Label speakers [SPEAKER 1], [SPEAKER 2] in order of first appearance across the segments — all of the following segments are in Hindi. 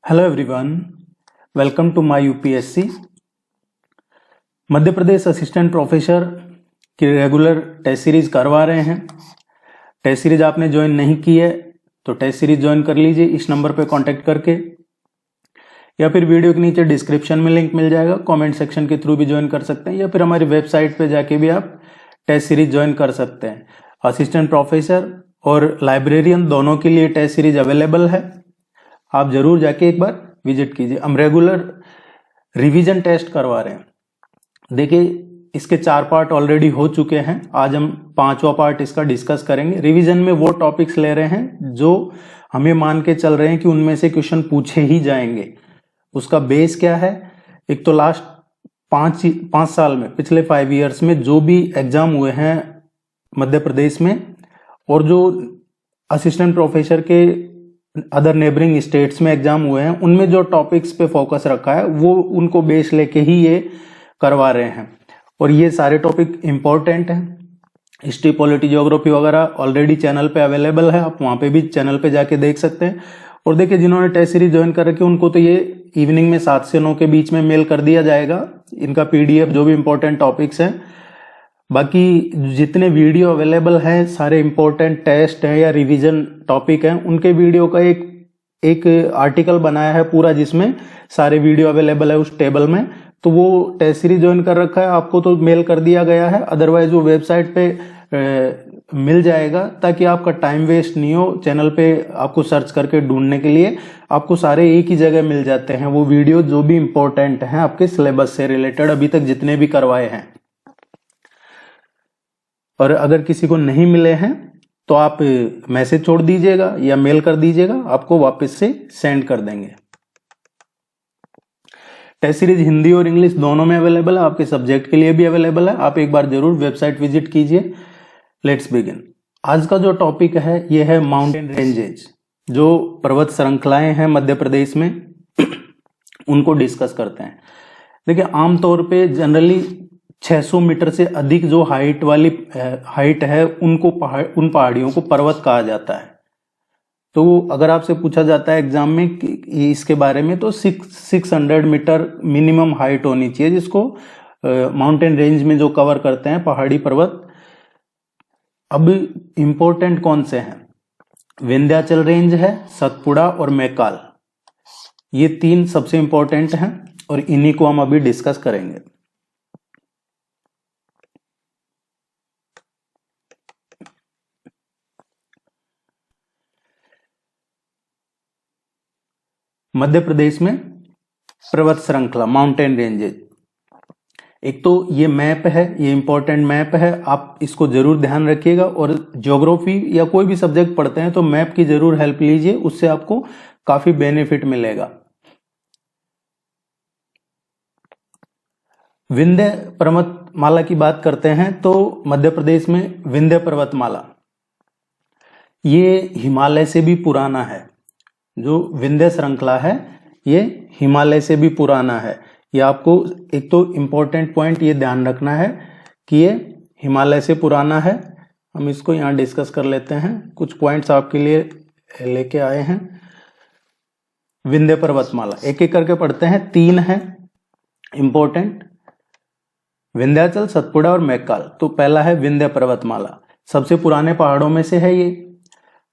[SPEAKER 1] Hello everyone, welcome to my UPSC. Madhya Pradesh assistant professor की रेगुलर टेस्ट सीरीज करवा रहे हैं। टेस्ट सीरीज आपने ज्वाइन नहीं की है तो टेस्ट सीरीज ज्वाइन कर लीजिए इस नंबर पे कांटेक्ट करके, या फिर वीडियो के नीचे डिस्क्रिप्शन में लिंक मिल जाएगा, कमेंट सेक्शन के थ्रू भी ज्वाइन कर सकते हैं, या फिर हमारी वेबसाइट पे जाके भी आप टेस्ट सीरीज ज्वाइन कर सकते हैं। असिस्टेंट प्रोफेसर और लाइब्रेरियन दोनों के लिए टेस्ट सीरीज अवेलेबल है, आप जरूर जाके एक बार विजिट कीजिए। हम रेगुलर रिवीजन टेस्ट करवा रहे हैं। देखिए, इसके 4 पार्ट ऑलरेडी हो चुके हैं, आज हम 5वां पार्ट इसका डिस्कस करेंगे। रिवीजन में वो टॉपिक्स ले रहे हैं जो हमें मान के चल रहे हैं कि उनमें से क्वेश्चन पूछे ही जाएंगे। उसका बेस क्या है? एक तो लास्ट 5 साल में, पिछले 5 ईयर्स में जो भी एग्जाम हुए हैं मध्य प्रदेश में, और जो असिस्टेंट प्रोफेसर के अदर नेबरिंग स्टेट्स में एग्जाम हुए हैं, उनमें जो टॉपिक्स पे फोकस रखा है वो उनको बेस लेके ही ये करवा रहे हैं। और ये सारे टॉपिक इंपॉर्टेंट हैं। हिस्ट्री, पॉलिटी, ज्योग्राफी वगैरह ऑलरेडी चैनल पे अवेलेबल है, आप वहां पे भी चैनल पे जाके देख सकते हैं। और देखिए, जिन्होंने टेस्ट सीरीज ज्वाइन कर रखी है उनको तो ये इवनिंग में 7 से 9 के बीच में मेल कर दिया जाएगा इनका PDF, जो भी इंपॉर्टेंट टॉपिक्स हैं। बाकी जितने वीडियो अवेलेबल हैं, सारे इंपॉर्टेंट टेस्ट हैं या रिवीजन टॉपिक हैं, उनके वीडियो का एक आर्टिकल बनाया है पूरा, जिसमें सारे वीडियो अवेलेबल है उस टेबल में। तो वो टेस्ट सीरीज ज्वाइन कर रखा है आपको तो मेल कर दिया गया है, अदरवाइज वो वेबसाइट पे मिल जाएगा, ताकि आपका टाइम वेस्ट नहीं हो। चैनल पे आपको सर्च करके ढूंढने के लिए आपको सारे एक ही जगह मिल जाते हैं वो वीडियो, जो भी इंपॉर्टेंट हैं आपके सिलेबस से रिलेटेड अभी तक जितने भी करवाए हैं। और अगर किसी को नहीं मिले हैं तो आप मैसेज छोड़ दीजिएगा या मेल कर दीजिएगा, आपको वापस से सेंड कर देंगे। टेस्ट सीरीज हिंदी और इंग्लिश दोनों में अवेलेबल है, आपके सब्जेक्ट के लिए भी अवेलेबल है। आप एक बार जरूर वेबसाइट विजिट कीजिए। Let's begin. आज का जो टॉपिक है ये है माउंटेन रेंजेज, जो पर्वत श्रृंखलाएं हैं मध्य प्रदेश में उनको डिस्कस करते हैं। देखिए, आमतौर पे जनरली 600 मीटर से अधिक जो हाइट है उनको उन पहाड़ियों को पर्वत कहा जाता है। तो अगर आपसे पूछा जाता है एग्जाम में कि इसके बारे में, तो 600 मीटर मिनिमम हाइट होनी चाहिए, जिसको माउंटेन रेंज में जो कवर करते हैं पहाड़ी पर्वत। अब इंपॉर्टेंट कौन से हैं? विंध्याचल रेंज है, सतपुड़ा और मैकाल, ये 3 सबसे इंपॉर्टेंट हैं और इन्हीं को हम अभी डिस्कस करेंगे। मध्य प्रदेश में पर्वत श्रृंखला, माउंटेन रेंजेज। एक तो ये मैप है, ये इंपॉर्टेंट मैप है, आप इसको जरूर ध्यान रखिएगा। और ज्योग्राफी या कोई भी सब्जेक्ट पढ़ते हैं तो मैप की जरूर हेल्प लीजिए, उससे आपको काफी बेनिफिट मिलेगा। विंध्य पर्वतमाला की बात करते हैं तो मध्य प्रदेश में विंध्य पर्वतमाला ये हिमालय से भी पुराना है। जो विंध्य श्रृंखला है ये हिमालय से भी पुराना है। ये आपको एक तो इम्पोर्टेंट पॉइंट ये ध्यान रखना है कि ये हिमालय से पुराना है। हम इसको यहाँ डिस्कस कर लेते हैं, कुछ पॉइंट्स आपके लिए लेके आए हैं। विंध्य पर्वतमाला एक एक करके पढ़ते हैं, 3 हैं इंपॉर्टेंट, विंध्याचल, सतपुड़ा और मैकाल। तो पहला है विंध्य पर्वतमाला, सबसे पुराने पहाड़ों में से है ये।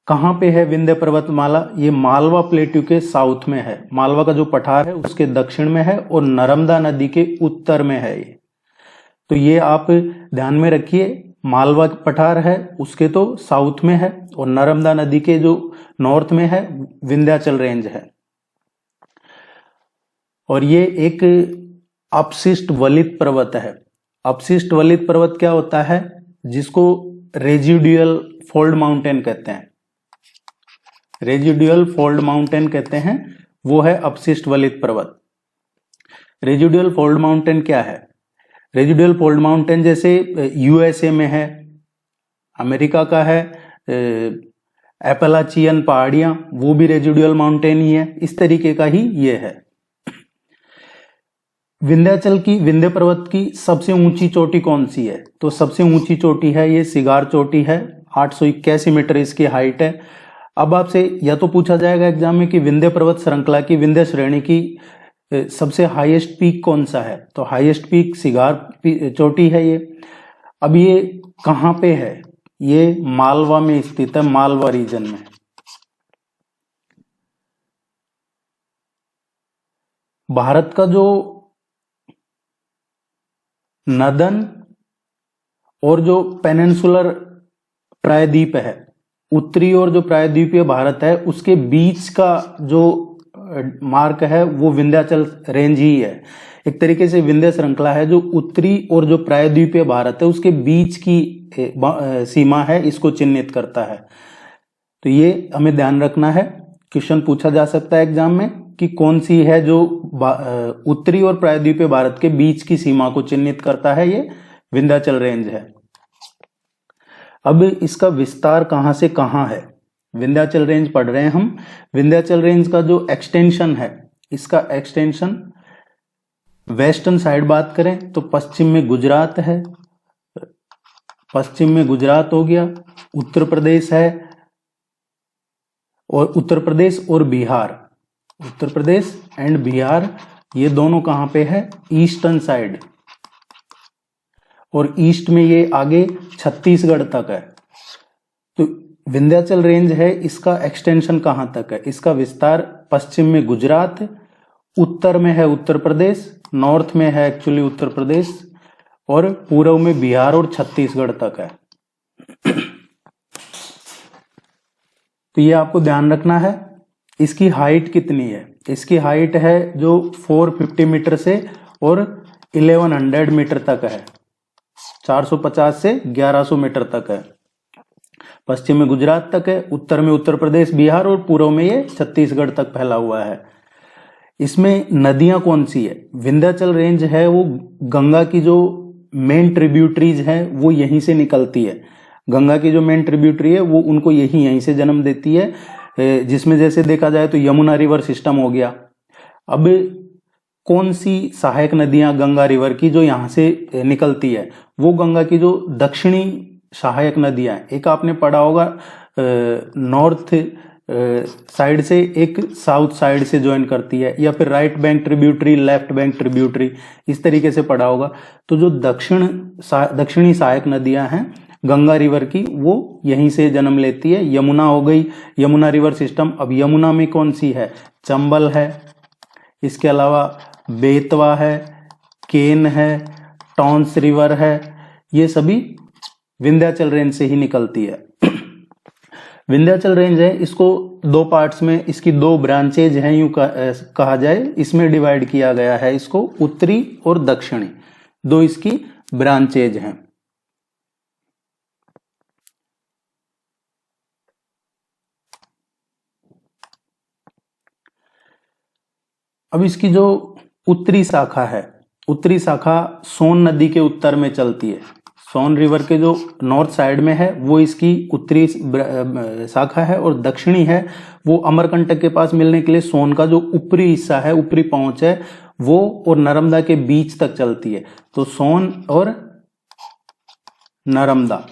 [SPEAKER 1] कहाँ पे है विंध्य पर्वतमाला? ये मालवा प्लेट्यू के साउथ में है, मालवा का जो पठार है उसके दक्षिण में है, और नर्मदा नदी के उत्तर में है ये। तो ये आप ध्यान में रखिए, मालवा पठार है उसके तो साउथ में है, और नर्मदा नदी के जो नॉर्थ में है विंध्याचल रेंज है। और ये एक अपशिष्ट वलित पर्वत है। अपशिष्ट वलित पर्वत क्या होता है? जिसको रेजिडुअल फोल्ड माउंटेन कहते हैं, रेजिडुअल फोल्ड माउंटेन कहते हैं, वो है अपशिष्ट वलित पर्वत। रेजिडुअल फोल्ड माउंटेन क्या है? रेजिडुअल फोल्ड माउंटेन जैसे USA में है, अमेरिका का है एपलाचियन पहाड़ियां, वो भी रेजिडुअल माउंटेन ही है, इस तरीके का ही ये है। विंध्य पर्वत की सबसे ऊंची चोटी कौन सी है? तो सबसे ऊंची चोटी है ये सिगार चोटी है, 881 मीटर इसकी हाइट है। अब आपसे या तो पूछा जाएगा एग्जाम में कि विंध्य पर्वत श्रृंखला की विंध्य श्रेणी की सबसे हाईएस्ट पीक कौन सा है, तो हाईएस्ट पीक सिगार चोटी है ये। अब ये कहाँ पे है, ये मालवा में स्थित है, मालवा रीजन में। भारत का जो नदन और जो पेनिनसुलर प्रायद्वीप है, उत्तरी और जो प्रायद्वीपीय भारत है, उसके बीच का जो मार्क है वो विंध्याचल रेंज ही है। एक तरीके से विंध्य श्रृंखला है जो उत्तरी और जो प्रायद्वीपीय भारत है उसके बीच की सीमा है, इसको चिन्हित करता है। तो ये हमें ध्यान रखना है, क्वेश्चन पूछा जा सकता है एग्जाम में कि कौन सी है जो उत्तरी और प्रायद्वीपीय भारत के बीच की सीमा को चिन्हित करता है, ये विंध्याचल रेंज है। अब इसका विस्तार कहां से कहां है, विंध्याचल रेंज पढ़ रहे हैं हम। विंध्याचल रेंज का जो एक्सटेंशन है, इसका एक्सटेंशन वेस्टर्न साइड बात करें तो पश्चिम में गुजरात है, पश्चिम में गुजरात हो गया, उत्तर प्रदेश है, और उत्तर प्रदेश और बिहार, उत्तर प्रदेश एंड बिहार, ये दोनों कहां पे है, ईस्टर्न साइड, और ईस्ट में ये आगे छत्तीसगढ़ तक है। तो विंध्याचल रेंज है, इसका एक्सटेंशन कहां तक है, इसका विस्तार पश्चिम में गुजरात, उत्तर में है उत्तर प्रदेश, नॉर्थ में है एक्चुअली उत्तर प्रदेश, और पूर्व में बिहार और छत्तीसगढ़ तक है। तो ये आपको ध्यान रखना है। इसकी हाइट कितनी है, इसकी हाइट है जो 450 मीटर से और 1100 मीटर तक है, 450 से 1100 मीटर तक है। पश्चिम में गुजरात तक है, उत्तर में उत्तर प्रदेश बिहार, और पूर्व में ये छत्तीसगढ़ तक फैला हुआ है। इसमें नदियां कौन सी है, विंध्याचल रेंज है वो गंगा की जो मेन ट्रिब्यूटरीज है वो यहीं से निकलती है। गंगा की जो मेन ट्रिब्यूटरी है वो उनको यहीं से जन्म देती है, जिसमें जैसे देखा जाए तो यमुना रिवर सिस्टम हो गया। अब कौन सी सहायक नदियां गंगा रिवर की जो यहां से निकलती है, वो गंगा की जो दक्षिणी सहायक नदियां, एक आपने पढ़ा होगा नॉर्थ साइड से, एक साउथ साइड से ज्वाइन करती है, या फिर right bank tributary, left bank tributary, इस तरीके से पढ़ा होगा। तो जो दक्षिणी सहायक नदियां हैं गंगा रिवर की, वो यहीं से जन्म लेती है। यमुना हो गई, यमुना रिवर सिस्टम। अब यमुना में कौन सी है, चंबल है, इसके अलावा बेतवा है, केन है, टॉन्स रिवर है, ये सभी विंध्याचल रेंज से ही निकलती है। विंध्याचल रेंज है, इसको दो पार्ट्स में, इसकी दो ब्रांचेज हैं यूं कहा जाए, इसमें डिवाइड किया गया है इसको, उत्तरी और दक्षिणी, दो इसकी ब्रांचेज हैं। अब इसकी जो उत्तरी शाखा है, उत्तरी शाखा सोन नदी के उत्तर में चलती है, सोन रिवर के जो नॉर्थ साइड में है वो इसकी उत्तरी शाखा है, और दक्षिणी है वो अमरकंटक के पास मिलने के लिए सोन का जो ऊपरी हिस्सा है, ऊपरी पहुंच है, वो और नर्मदा के बीच तक चलती है। तो सोन और नर्मदा,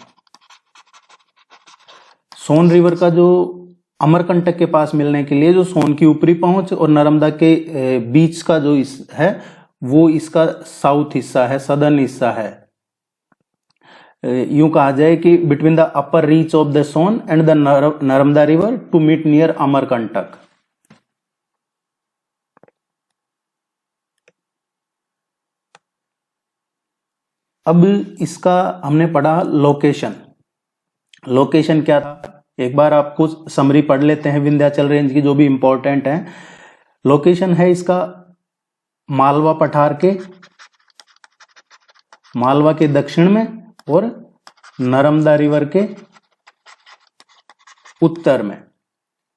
[SPEAKER 1] सोन रिवर का जो अमरकंटक के पास मिलने के लिए जो सोन की ऊपरी पहुंच और नर्मदा के बीच का जो है वो इसका साउथ हिस्सा है, सदर्न हिस्सा है। यूं कहा जाए कि between the upper reach of the Son and the Narmada river to meet near Amarkantak. अब इसका हमने पढ़ा लोकेशन, लोकेशन क्या था, एक बार आपको समरी पढ़ लेते हैं विंध्याचल रेंज की जो भी इंपॉर्टेंट है। लोकेशन है इसका मालवा पठार के, मालवा के दक्षिण में और नर्मदा रिवर के उत्तर में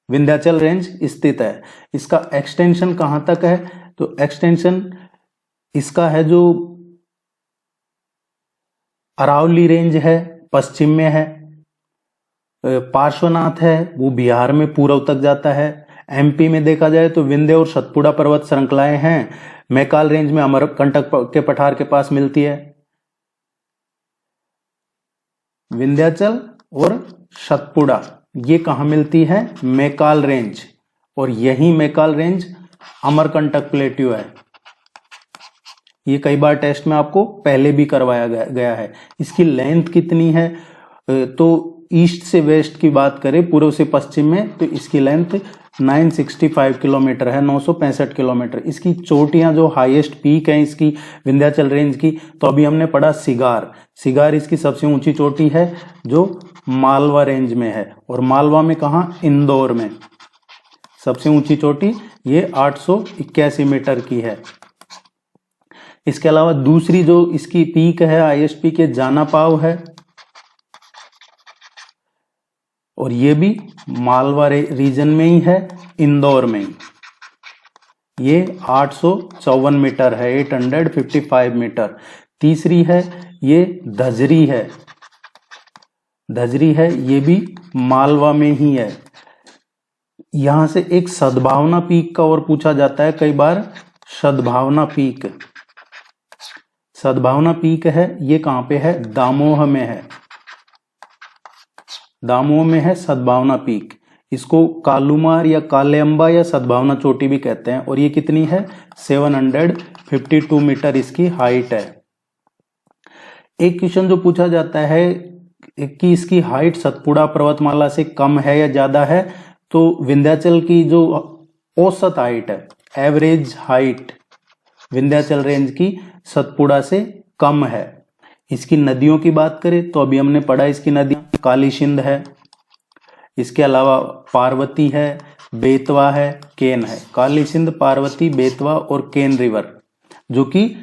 [SPEAKER 1] विंध्याचल रेंज स्थित है। इसका एक्सटेंशन कहां तक है, तो एक्सटेंशन इसका है जो अरावली रेंज है पश्चिम में है, पार्श्वनाथ है वो बिहार में पूर्व तक जाता है। एमपी में देखा जाए तो विंध्य और सतपुड़ा पर्वत श्रृंखलाएं हैं, मैकाल रेंज में अमरकंटक के पठार के पास मिलती है। विंध्याचल और सतपुड़ा ये कहाँ मिलती है? मैकाल रेंज, और यही मैकाल रेंज अमरकंटक प्लेट्यू है। ये कई बार टेस्ट में आपको पहले भी करवाया गया है। इसकी लेंथ कितनी है? तो ईस्ट से वेस्ट की बात करें, पूर्व से पश्चिम में, तो इसकी लेंथ 965 किलोमीटर है, 965 किलोमीटर। इसकी चोटियां जो हाईएस्ट पीक है इसकी विंध्याचल रेंज की, तो अभी हमने पढ़ा सिगार इसकी सबसे ऊंची चोटी है जो मालवा रेंज में है। और मालवा में कहा? इंदौर में। सबसे ऊंची चोटी ये 881 मीटर की है। इसके अलावा दूसरी जो इसकी पीक है, हाईएस्ट पीक, है जानापाव है, और ये भी मालवा रीजन में ही है, इंदौर में ही। ये 854 मीटर है, 855 मीटर। तीसरी है ये धजरी है, ये भी मालवा में ही है। यहां से एक सद्भावना पीक का और पूछा जाता है कई बार। सद्भावना पीक है, ये कहां पे है? दामोह में है। दामोह में है सद्भावना पीक। इसको कालूमार या कालेअंबा या सद्भावना चोटी भी कहते हैं। और ये कितनी है? 752 मीटर इसकी हाइट है। एक क्वेश्चन जो पूछा जाता है कि इसकी हाइट सतपुड़ा पर्वतमाला से कम है या ज्यादा है, तो विंध्याचल की जो औसत हाइट है, एवरेज हाइट विंध्याचल रेंज की सतपुड़ा से कम है। इसकी नदियों की बात करें तो अभी हमने पढ़ा इसकी नदी काली सिंध है, इसके अलावा पार्वती है, बेतवा है, केन है। काली सिंध, पार्वती, बेतवा और केन रिवर, जो कि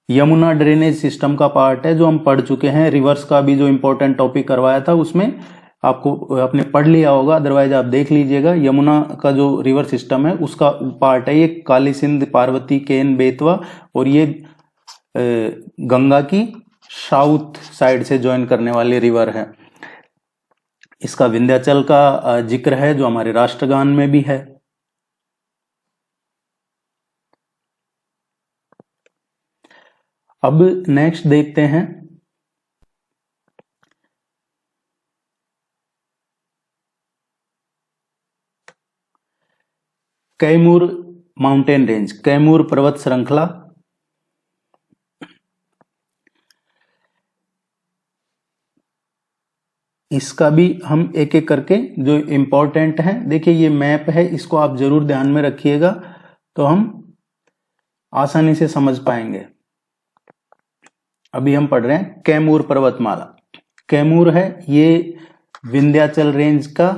[SPEAKER 1] यमुना ड्रेनेज सिस्टम का पार्ट है, जो हम पढ़ चुके हैं। रिवर्स का भी जो इंपॉर्टेंट टॉपिक करवाया था उसमें आपको आपने पढ़ लिया होगा, अदरवाइज आप देख लीजिएगा। यमुना का जो रिवर सिस्टम है उसका पार्ट है ये काली सिंध, पार्वती, केन, बेतवा, और ये गंगा की साउथ साइड से ज्वाइन करने वाली रिवर है। इसका विंध्याचल का जिक्र है जो हमारे राष्ट्रगान में भी है। अब नेक्स्ट देखते हैं कैमूर माउंटेन रेंज, कैमूर पर्वत श्रृंखला। इसका भी हम एक एक करके जो इंपॉर्टेंट है, देखिए ये मैप है, इसको आप जरूर ध्यान में रखिएगा तो हम आसानी से समझ पाएंगे। अभी हम पढ़ रहे हैं कैमूर पर्वतमाला। कैमूर है ये विंध्याचल रेंज का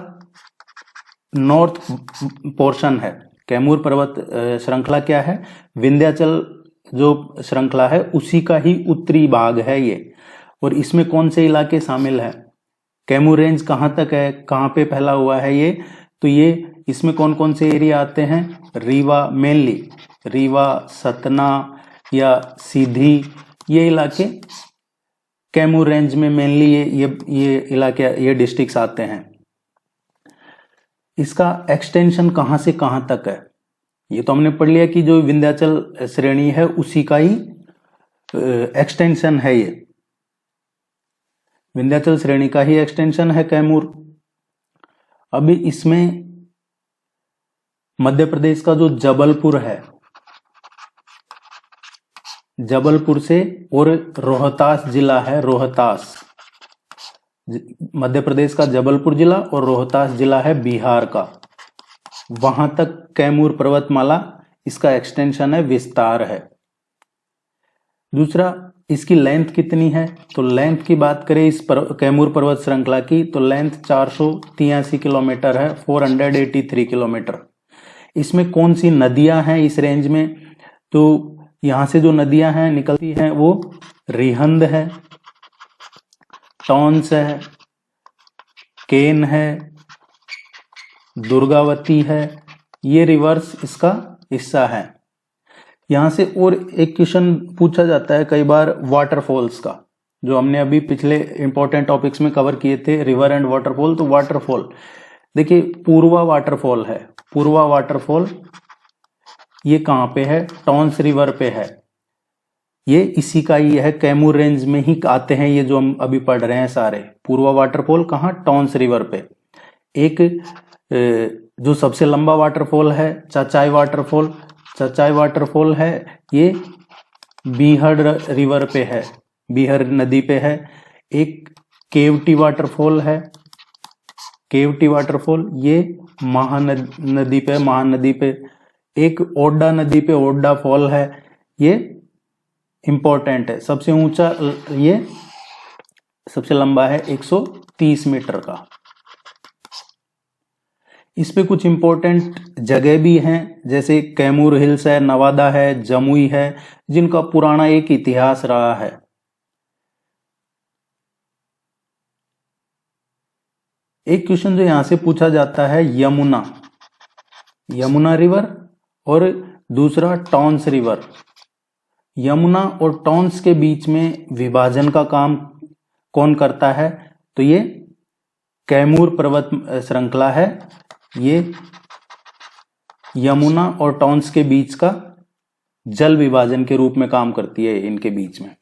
[SPEAKER 1] नॉर्थ पोर्शन है। कैमूर पर्वत श्रृंखला क्या है? विंध्याचल जो श्रृंखला है उसी का ही उत्तरी भाग है ये। और इसमें कौन से इलाके शामिल है? कैमूर रेंज कहाँ तक है, कहाँ पे फैला हुआ है ये? तो ये इसमें कौन कौन से एरिया आते हैं? रीवा, मेनली रीवा, सतना या सीधी, ये इलाके कैमूर रेंज में मेनली ये इलाके, ये डिस्ट्रिक्ट्स आते हैं। इसका एक्सटेंशन कहाँ से कहाँ तक है ये तो हमने पढ़ लिया कि जो विंध्याचल श्रेणी है उसी का ही एक्सटेंशन है। ये विंध्याचल श्रेणी का ही एक्सटेंशन है कैमूर। अभी इसमें मध्य प्रदेश का जो जबलपुर है, जबलपुर से, और रोहतास जिला है, रोहतास, मध्य प्रदेश का जबलपुर जिला और रोहतास जिला है बिहार का, वहां तक कैमूर पर्वतमाला इसका एक्सटेंशन है, विस्तार है। दूसरा, इसकी लेंथ कितनी है? तो लेंथ की बात करें इस कैमूर पर्वत श्रृंखला की तो लेंथ 483 किलोमीटर है, 483 किलोमीटर। इसमें कौन सी नदियां हैं इस रेंज में? तो यहां से जो नदियां हैं निकलती हैं वो रिहंद है, टॉन्स है, केन है, दुर्गावती है, ये रिवर्स इसका हिस्सा है। यहां से और एक क्वेश्चन पूछा जाता है कई बार वाटरफॉल्स का, जो हमने अभी पिछले इंपॉर्टेंट टॉपिक्स में कवर किए थे, रिवर एंड वाटरफॉल। तो वाटरफॉल देखिए, पूर्वा वाटरफॉल है, पूर्वा वाटरफॉल ये कहां पे है? टॉन्स रिवर पे है। ये इसी का ही है, कैमूर रेंज में ही आते हैं ये जो हम अभी पढ़ रहे हैं सारे। पूर्वा वाटरफॉल कहाँ? टॉन्स रिवर पे। एक जो सबसे लंबा वाटरफॉल है चाचाई वाटरफॉल, चाचाई वाटरफॉल है ये बीहड़ रिवर पे है, बीहड़ नदी पे है। एक केवटी वाटरफॉल है, केवटी वाटरफॉल ये महानदी पे, महानदी पे। एक ओड्डा नदी पे ओड्डा फॉल है, ये इंपॉर्टेंट है। सबसे ऊंचा, ये सबसे लंबा है 130 मीटर का। इस पे कुछ इंपॉर्टेंट जगह भी हैं, जैसे कैमूर हिल्स है, नवादा है, जमुई है, जिनका पुराना एक इतिहास रहा है। एक क्वेश्चन जो यहां से पूछा जाता है, यमुना, यमुना रिवर और दूसरा टॉन्स रिवर। यमुना और टॉन्स के बीच में विभाजन का काम कौन करता है? तो ये कैमूर पर्वत श्रृंखला है, ये यमुना और टॉन्स के बीच का जल विभाजन के रूप में काम करती है इनके बीच में।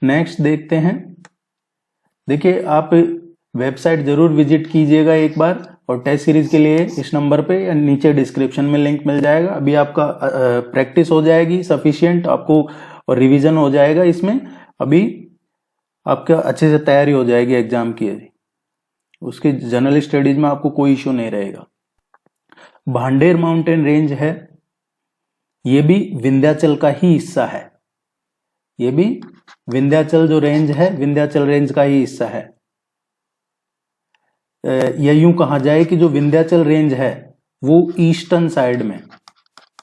[SPEAKER 1] नेक्स्ट देखते हैं। देखिए, आप वेबसाइट जरूर विजिट कीजिएगा एक बार, और टेस्ट सीरीज के लिए इस नंबर पे या नीचे डिस्क्रिप्शन में लिंक मिल जाएगा। अभी आपका प्रैक्टिस हो जाएगी सफिशिएंट आपको, और रिवीजन हो जाएगा इसमें। अभी आपका अच्छे से तैयारी हो जाएगी एग्जाम की, उसके जनरल स्टडीज में आपको कोई इश्यू नहीं रहेगा। भांडेर माउंटेन रेंज है, ये भी विंध्याचल का ही हिस्सा है, ये भी विंध्याचल जो रेंज है, विंध्याचल रेंज का ही हिस्सा है। या यूं कहा जाए कि जो विंध्याचल रेंज है वो ईस्टर्न साइड में,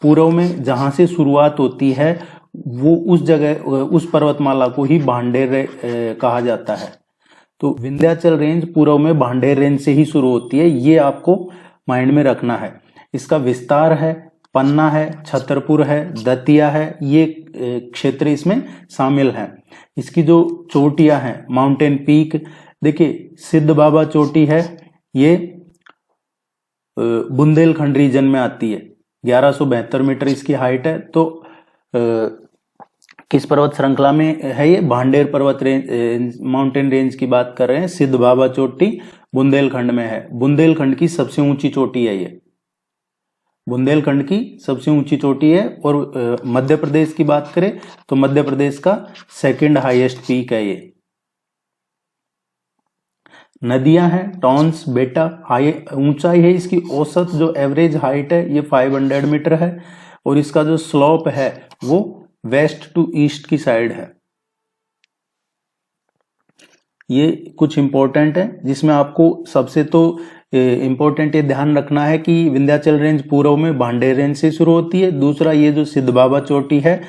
[SPEAKER 1] पूर्व में जहां से शुरुआत होती है, वो उस जगह, उस पर्वतमाला को ही भांडेर कहा जाता है। तो विंध्याचल रेंज पूर्व में भांडेर रेंज से ही शुरू होती है, ये आपको माइंड में रखना है। इसका विस्तार है, पन्ना है, छतरपुर है, दतिया है, ये क्षेत्र इसमें शामिल हैं। इसकी जो चोटियां हैं, माउंटेन पीक, देखिए सिद्ध बाबा चोटी है, ये बुंदेलखंड रीजन में आती है, 1172 मीटर इसकी हाइट है। तो किस पर्वत श्रृंखला में है ये? भांडेर पर्वत रेंज, माउंटेन रेंज की बात कर रहे हैं। सिद्ध बाबा चोटी बुंदेलखंड में है, बुंदेलखंड की सबसे ऊंची चोटी है ये, बुंदेलखंड की सबसे ऊंची चोटी है। और मध्य प्रदेश की बात करें तो मध्य प्रदेश का सेकंड हाईएस्ट पीक है ये। नदियां हैं, टॉन्स, बेटा, हाई ऊंचाई है इसकी औसत जो एवरेज हाइट है ये 500 मीटर है, और इसका जो स्लोप है वो वेस्ट टू ईस्ट की साइड है। ये कुछ इंपॉर्टेंट है, जिसमें आपको सबसे तो इंपॉर्टेंट ये ध्यान रखना है कि विंध्याचल रेंज पूर्व में भांडेर रेंज से शुरू होती है। दूसरा, ये जो सिद्ध बाबा चोटी है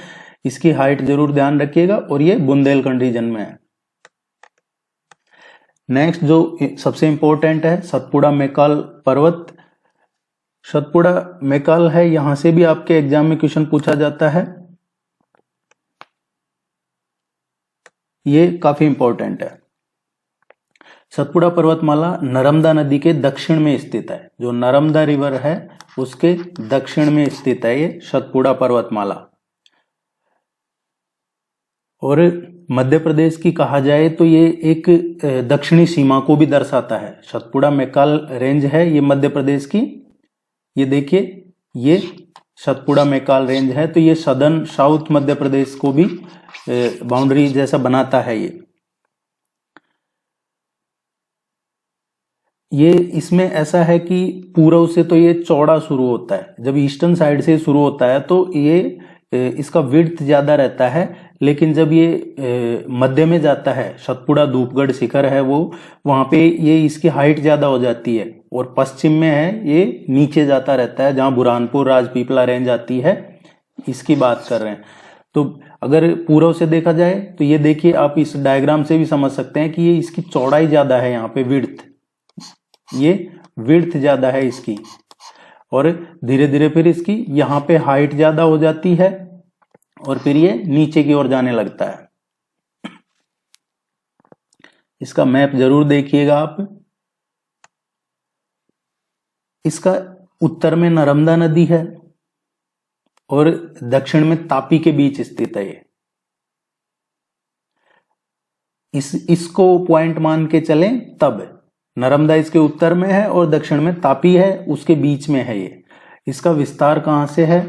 [SPEAKER 1] इसकी हाइट जरूर ध्यान रखिएगा, और ये बुंदेलखंड रीजन में है। नेक्स्ट जो सबसे इंपॉर्टेंट है, सतपुड़ा मैकाल पर्वत। सतपुड़ा मैकाल है, यहां से भी आपके एग्जाम में क्वेश्चन पूछा जाता है, ये काफी इंपॉर्टेंट है। सतपुड़ा पर्वतमाला नर्मदा नदी के दक्षिण में स्थित है, जो नर्मदा रिवर है उसके दक्षिण में स्थित है ये सतपुड़ा पर्वतमाला। और मध्य प्रदेश की कहा जाए तो ये एक दक्षिणी सीमा को भी दर्शाता है। सतपुड़ा मैकाल रेंज है ये मध्य प्रदेश की, ये देखिए ये सतपुड़ा मैकाल रेंज है, तो ये सदर्न साउथ मध्य प्रदेश को भी बाउंड्री जैसा बनाता है ये इसमें ऐसा है कि पूर्व से तो ये चौड़ा शुरू होता है, जब ईस्टर्न साइड से शुरू होता है तो ये इसका विड्थ ज्यादा रहता है, लेकिन जब ये मध्य में जाता है, सतपुड़ा धूपगढ़ शिखर है वो, वहां पे ये इसकी हाइट ज्यादा हो जाती है, और पश्चिम में है ये नीचे जाता रहता है, जहां बुरहानपुर राजपीपला रेंज आती है, इसकी बात कर रहे हैं। तो अगर पूर्व से देखा जाए तो ये देखिए, आप इस डायग्राम से भी समझ सकते हैं कि ये इसकी चौड़ाई ज्यादा है, यहाँ पे विड्थ, ये विड्थ ज्यादा है इसकी, और धीरे धीरे फिर इसकी यहाँ पे हाइट ज्यादा हो जाती है, और फिर ये नीचे की ओर जाने लगता है। इसका मैप जरूर देखिएगा आप। इसका उत्तर में नर्मदा नदी है और दक्षिण में तापी के बीच स्थित है ये। इसको पॉइंट मान के चलें तब नर्मदा इसके उत्तर में है और दक्षिण में तापी है, उसके बीच में है ये। इसका विस्तार कहाँ से है?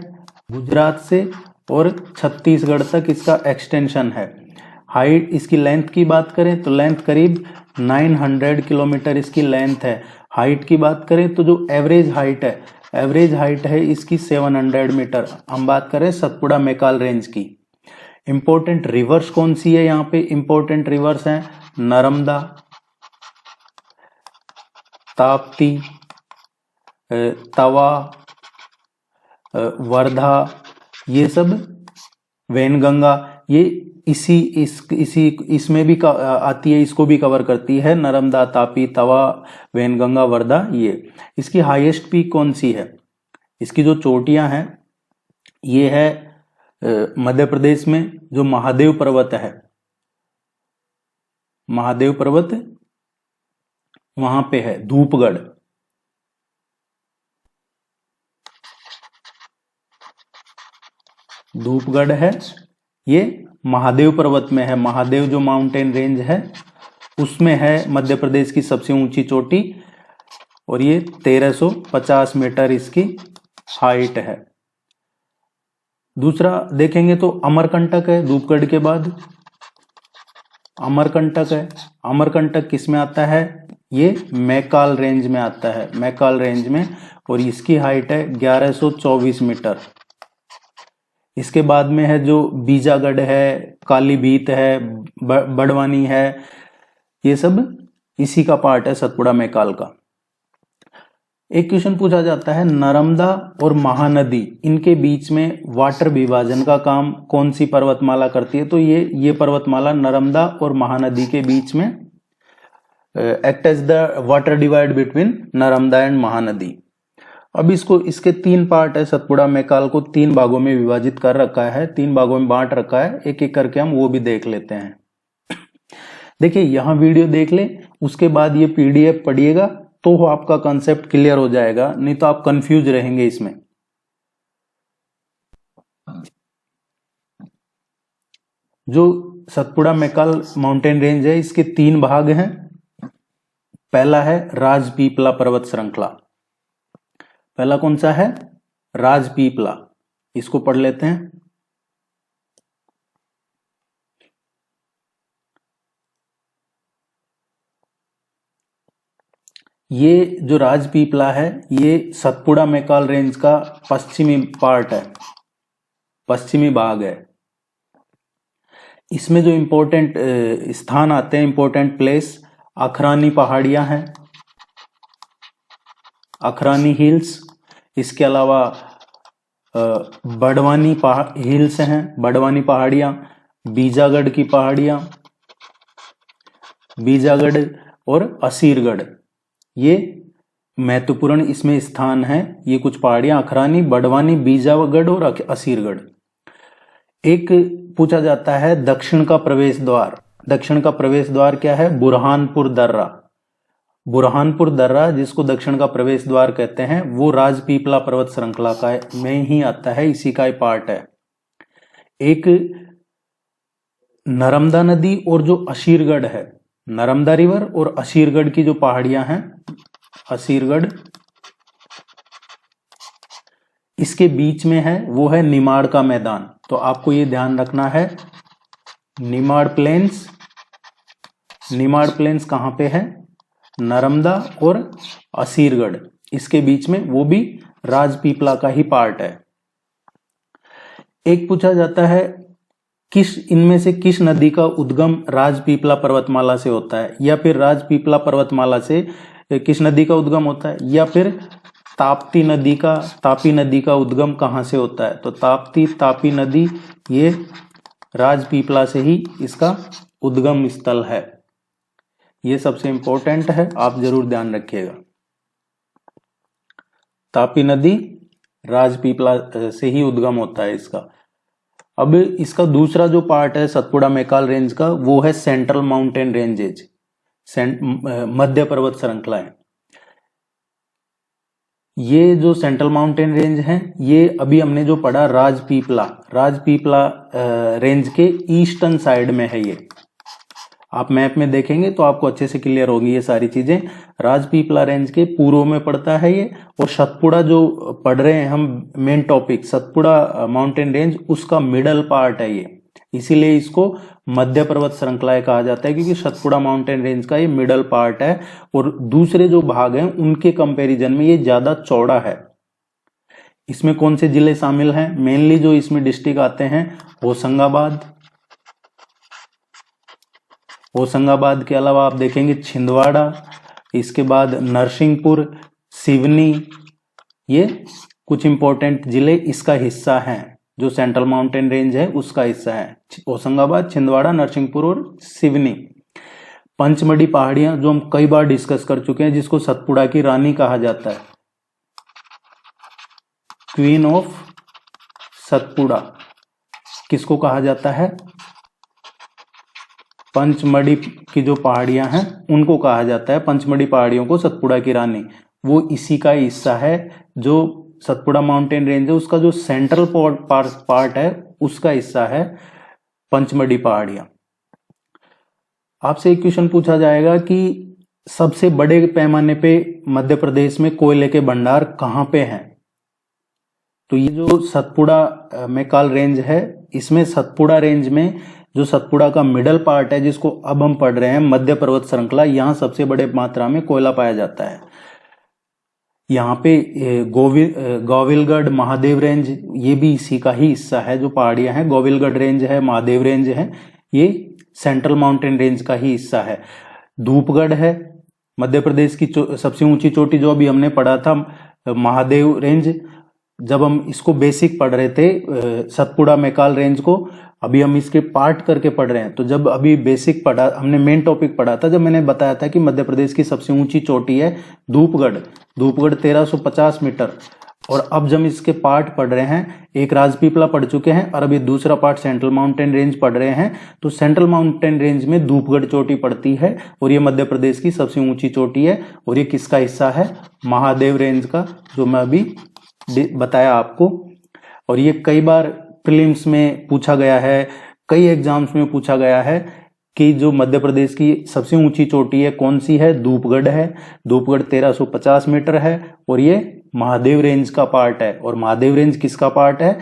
[SPEAKER 1] गुजरात से और छत्तीसगढ़ तक इसका एक्सटेंशन है। हाइट, इसकी लेंथ की बात करें तो लेंथ करीब 900 किलोमीटर इसकी लेंथ है। हाइट की बात करें तो जो एवरेज हाइट है इसकी 700 मीटर। हम बात करें सतपुड़ा मैकाल रेंज की। इंपॉर्टेंट रिवर्स कौन सी है? यहाँ पे इंपॉर्टेंट रिवर्स है नर्मदा, ताप्ती, तवा, वर्धा, ये सब, वैनगंगा, ये इसमें भी आती है, इसको भी कवर करती है। नर्मदा, तापी, तवा, वैनगंगा, वर्धा, ये। इसकी हाईएस्ट पीक कौन सी है? इसकी जो चोटियां हैं ये है मध्य प्रदेश में जो महादेव पर्वत है, महादेव पर्वत वहां पे है, धूपगढ़। धूपगढ़ है, ये महादेव पर्वत में है। महादेव जो माउंटेन रेंज है उसमें है मध्य प्रदेश की सबसे ऊंची चोटी, और ये 1350 मीटर इसकी हाइट है। दूसरा देखेंगे तो अमरकंटक है, धूपगढ़ के बाद अमरकंटक है। अमरकंटक किस में आता है? ये मैकाल रेंज में आता है, मैकाल रेंज में, और इसकी हाइट है 1124 मीटर। इसके बाद में है जो बीजागढ़ है, कालीभीत है, बड़वानी है, ये सब इसी का पार्ट है सतपुड़ा मैकाल का। एक क्वेश्चन पूछा जाता है नर्मदा और महानदी, इनके बीच में वाटर विभाजन का काम कौन सी पर्वतमाला करती है? तो ये पर्वतमाला नर्मदा और महानदी के बीच में act as the water divide between Narmada and Mahanadi. अब इसके 3 पार्ट है, सतपुड़ा मैकाल को 3 भागों में विभाजित कर रखा है, 3 भागों में बांट रखा है। एक एक करके हम वो भी देख लेते हैं। देखिए यहाँ वीडियो देख ले, उसके बाद ये पीडीएफ पढ़िएगा तो आपका कंसेप्ट क्लियर हो जाएगा, नहीं तो आप कंफ्यूज रहेंगे इसमें। जो सतपुड़ा मैकाल माउंटेन रेंज है इसके 3 भाग हैं। पहला है राजपीपला पर्वत श्रृंखला। पहला कौन सा है? राजपीपला। इसको पढ़ लेते हैं। ये जो राजपीपला है ये सतपुड़ा मैकाल रेंज का पश्चिमी पार्ट है, पश्चिमी भाग है। इसमें जो इंपॉर्टेंट स्थान आते हैं, इंपॉर्टेंट प्लेस, अखरानी पहाड़ियां हैं, अखरानी हिल्स। इसके अलावा बड़वानी हिल्स हैं, बड़वानी पहाड़ियां, बीजागढ़ की पहाड़ियां, बीजागढ़ और असीरगढ़, ये महत्वपूर्ण इसमें स्थान हैं। ये कुछ पहाड़ियां अखरानी, बड़वानी, बीजागढ़ और असीरगढ़। एक पूछा जाता है दक्षिण का प्रवेश द्वार। दक्षिण का प्रवेश द्वार क्या है? बुरहानपुर दर्रा। बुरहानपुर दर्रा जिसको दक्षिण का प्रवेश द्वार कहते हैं, वो राजपीपला पर्वत श्रृंखला का में ही आता है, इसी का पार्ट है। एक नर्मदा नदी और जो असीरगढ़ है, नर्मदा रिवर और असीरगढ़ की जो पहाड़ियां हैं, असीरगढ़, इसके बीच में है वो है निमाड़ का मैदान। तो आपको ये ध्यान रखना है, निमाड़ प्लेन्स। निमाड़ प्लेन्स कहां पे है? नर्मदा और असीरगढ़, इसके बीच में, वो भी राजपीपला का ही पार्ट है। एक पूछा जाता है इनमें से किस नदी का उद्गम राजपीपला पर्वतमाला से होता है, या फिर राजपीपला पर्वतमाला से किस नदी का उद्गम होता है, या फिर ताप्ती नदी का उद्गम कहां से होता है? तो तापी नदी ये राजपीपला से ही इसका उद्गम स्थल है। ये सबसे इंपॉर्टेंट है, आप जरूर ध्यान रखिएगा। तापी नदी राजपीपला से ही उद्गम होता है इसका। अब इसका दूसरा जो पार्ट है सतपुड़ा मैकाल रेंज का, वो है सेंट्रल माउंटेन रेंजेज, मध्य पर्वत श्रृंखलाएं। ये जो सेंट्रल माउंटेन रेंज हैं, ये अभी हमने जो पढ़ा राजपीपला रेंज के ईस्टर्न साइड में है ये। आप मैप में देखेंगे तो आपको अच्छे से क्लियर होगी ये सारी चीजें। राजपीपला रेंज के पूर्व में पड़ता है ये, और सतपुड़ा जो पढ़ रहे हैं हम main topic, Satpura mountain range, उसका मिडल पार्ट है ये, इसीलिए इसको मध्य पर्वत श्रृंखला कहा जाता है, क्योंकि सतपुड़ा माउंटेन रेंज का ये मिडल पार्ट है और दूसरे जो भाग हैं उनके कंपैरिजन में ये ज्यादा चौड़ा है। इसमें कौन से जिले शामिल हैं? मेनली जो इसमें डिस्ट्रिक्ट आते हैं होशंगाबाद, होशंगाबाद के अलावा आप देखेंगे छिंदवाड़ा, इसके बाद नरसिंहपुर, सिवनी, ये कुछ इंपॉर्टेंट जिले इसका हिस्सा हैं, जो सेंट्रल माउंटेन रेंज है उसका हिस्सा है। होशंगाबाद, छिंदवाड़ा, नरसिंहपुर और सिवनी। पंचमढ़ी पहाड़ियां जो हम कई बार डिस्कस कर चुके हैं, जिसको सतपुड़ा की रानी कहा जाता है, क्वीन ऑफ सतपुड़ा किसको कहा जाता है? पंचमढ़ी की जो पहाड़ियां हैं उनको कहा जाता है, पंचमढ़ी पहाड़ियों को सतपुड़ा की रानी। वो इसी का हिस्सा है, जो सतपुड़ा माउंटेन रेंज है उसका जो सेंट्रल पार्ट है उसका हिस्सा है पंचमढ़ी पहाड़ियां। आपसे एक क्वेश्चन पूछा जाएगा कि सबसे बड़े पैमाने पे मध्य प्रदेश में कोयले के भंडार कहाँ पे हैं? तो ये जो सतपुड़ा मैकाल रेंज है, इसमें सतपुड़ा रेंज में जो सतपुड़ा का मिडल पार्ट है, जिसको अब हम पढ़ रहे हैं मध्य पर्वत श्रृंखला, यहाँ सबसे बड़े मात्रा में कोयला पाया जाता है। यहाँ पे गोविलगढ़, महादेव रेंज, ये भी इसी का ही हिस्सा है। जो पहाड़ियां हैं, गोविलगढ़ रेंज है, महादेव रेंज है, ये सेंट्रल माउंटेन रेंज का ही हिस्सा है। धूपगढ़ है मध्य प्रदेश की सबसे ऊंची चोटी, जो अभी हमने पढ़ा था महादेव रेंज, जब हम इसको बेसिक पढ़ रहे थे सतपुड़ा मैकाल रेंज को, अभी हम इसके पार्ट करके पढ़ रहे हैं। तो जब अभी बेसिक पढ़ा, हमने मेन टॉपिक पढ़ा था, जब मैंने बताया था कि मध्य प्रदेश की सबसे ऊंची चोटी है धूपगढ़, धूपगढ़ 1350 मीटर। और अब जब इसके पार्ट पढ़ रहे हैं, एक राजपीपला पढ़ चुके हैं और अभी दूसरा पार्ट सेंट्रल माउंटेन रेंज पढ़ रहे हैं, तो सेंट्रल माउंटेन रेंज में धूपगढ़ चोटी पड़ती है और ये मध्य प्रदेश की सबसे ऊंची चोटी है। और ये किसका हिस्सा है? महादेव रेंज का, जो मैं अभी बताया आपको। और ये कई बार प्रीलिम्स में पूछा गया है, कई एग्जाम्स में पूछा गया है कि जो मध्य प्रदेश की सबसे ऊंची चोटी है कौन सी है? धूपगढ़ है। धूपगढ़ 1350 मीटर है और ये महादेव रेंज का पार्ट है। और महादेव रेंज किसका पार्ट है?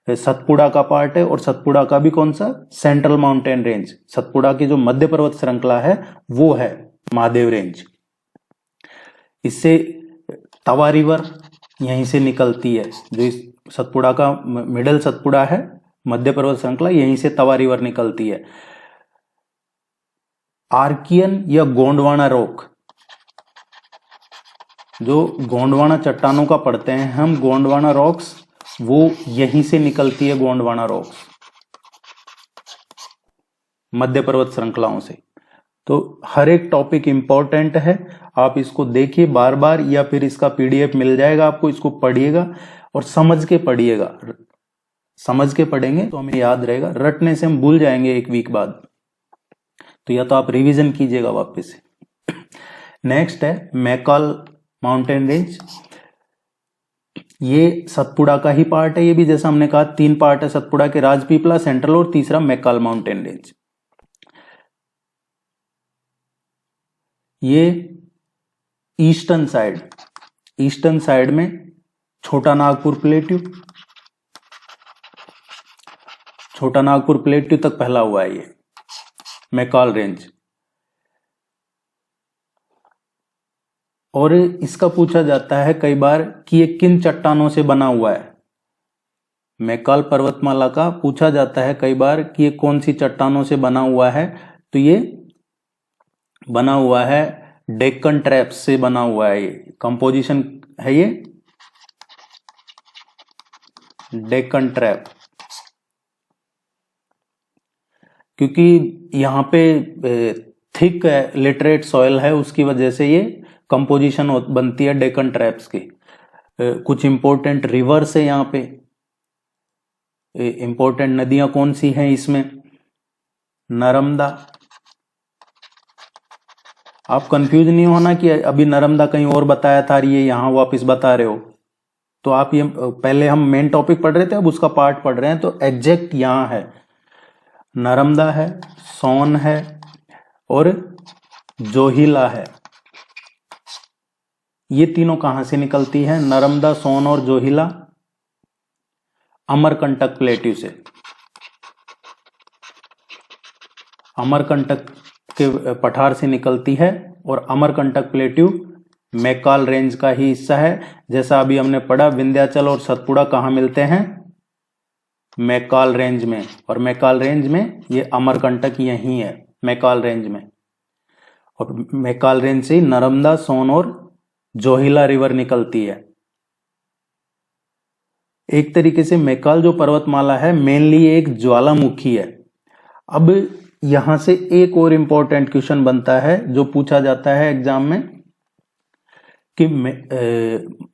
[SPEAKER 1] सतपुड़ा का पार्ट है। और सतपुड़ा का भी कौन सा? Central mountain range. सतपुड़ा की जो मध्य पर्वत श्रृंखला है वो है महादेव रेंज। इससे तवा रिवर यहीं से निकलती है, जो इस सतपुड़ा का मिडल सतपुड़ा है, मध्य पर्वत श्रृंखला, यहीं से तवा रिवर निकलती है। आर्कियन या गोंडवाना रॉक, जो गोंडवाना चट्टानों का पढ़ते हैं हम, गोंडवाना रॉक्स, वो यहीं से निकलती है, गोंडवाना रॉक्स, मध्य पर्वत श्रृंखलाओं से। तो हर एक टॉपिक इंपॉर्टेंट है, आप इसको देखिए बार बार, या फिर इसका पीडीएफ मिल जाएगा आपको, इसको पढ़िएगा और समझ के पढ़िएगा। समझ के पढ़ेंगे तो हमें याद रहेगा, रटने से हम भूल जाएंगे एक वीक बाद। तो या तो आप रिवीजन कीजिएगा वापस से। नेक्स्ट है मैकाल माउंटेन रेंज। ये सतपुड़ा का ही पार्ट है। ये भी जैसा हमने कहा 3 पार्ट है सतपुड़ा के, राजपीपला, सेंट्रल और तीसरा मैकाल माउंटेन रेंज। ये ईस्टर्न साइड में छोटा नागपुर प्लेट्यू तक फैला हुआ है ये मैकाल रेंज। और इसका पूछा जाता है कई बार कि ये किन चट्टानों से बना हुआ है। मैकाल पर्वतमाला का पूछा जाता है कई बार कि ये कौन सी चट्टानों से बना हुआ है। तो ये बना हुआ है डेक्कन ट्रैप्स से बना हुआ है। ये कंपोजिशन है, ये डेक्कन ट्रैप, क्योंकि यहाँ पे थिक लिटरेट सॉइल है, उसकी वजह से ये कंपोजिशन बनती है डेक्कन ट्रैप्स की। कुछ इंपॉर्टेंट रिवर्स है यहाँ पे। इंपॉर्टेंट नदियां कौन सी हैं इसमें? नर्मदा। आप कंफ्यूज नहीं होना कि अभी नर्मदा कहीं और बताया था, ये यहाँ वापस बता रहे हो। तो आप ये पहले हम मेन टॉपिक पढ़ रहे थे, अब उसका पार्ट पढ़ रहे हैं, तो एग्जैक्ट यहाँ है नर्मदा है, सोन है, और जोहिला है। ये तीनों कहां से निकलती है? नर्मदा, सोन और जोहिला अमरकंटक प्लेट्यू से। अमरकंटक के पठार से निकलती है और अमरकंटक प्लेट्यू मैकाल रेंज का ही हिस्सा है। जैसा अभी हमने पढ़ा, विंध्याचल और सतपुड़ा कहाँ मिलते हैं? मैकाल रेंज में। और मैकाल रेंज में ये अमरकंटक यही है, मैकाल रेंज में। और मैकाल रेंज से नर्मदा, सोन और जोहिला रिवर निकलती है। एक तरीके से मैकाल जो पर्वतमाला है मेनली एक ज्वालामुखी है। अब यहां से एक और इंपॉर्टेंट क्वेश्चन बनता है जो पूछा जाता है एग्जाम में कि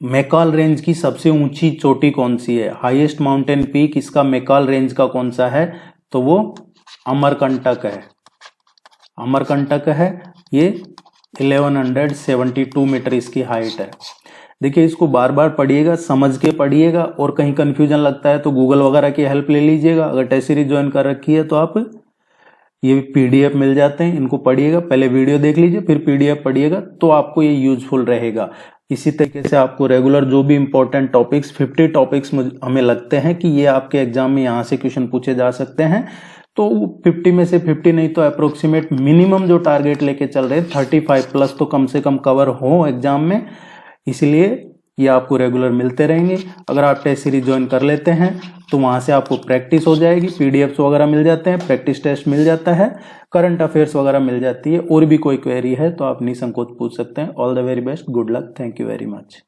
[SPEAKER 1] मैकाल रेंज की सबसे ऊंची चोटी कौन सी है? हाईएस्ट माउंटेन पीक इसका मैकाल रेंज का कौन सा है? तो वो अमरकंटक है। अमरकंटक है। ये 1172 मीटर इसकी हाइट है। देखिए, इसको बार बार पढ़िएगा, समझ के पढ़िएगा, और कहीं कंफ्यूजन लगता है तो गूगल वगैरह की हेल्प ले लीजिएगा। अगर टेस्ट सीरीज ज्वाइन कर रखी है तो आप ये पीडीएफ मिल जाते हैं, इनको पढ़िएगा। पहले वीडियो देख लीजिए, फिर पीडीएफ पढ़िएगा, तो आपको ये यूजफुल रहेगा। इसी तरीके से आपको रेगुलर जो भी इंपॉर्टेंट टॉपिक्स 50 टॉपिक्स हमें लगते हैं कि ये आपके एग्जाम में यहाँ से क्वेश्चन पूछे जा सकते हैं, तो 50 में से 50 नहीं तो अप्रोक्सीमेट मिनिमम जो टारगेट लेके चल रहे हैं 35 प्लस तो कम से कम कवर हो एग्जाम में। इसलिए ये आपको रेगुलर मिलते रहेंगे। अगर आप टेस्ट सीरीज ज्वाइन कर लेते हैं तो वहां से आपको प्रैक्टिस हो जाएगी, पीडीएफ्स वगैरह मिल जाते हैं, प्रैक्टिस टेस्ट मिल जाता है, करंट अफेयर्स वगैरह मिल जाती है। और भी कोई क्वेरी है तो आप निसंकोच पूछ सकते हैं। All the very best, good luck, thank you very much.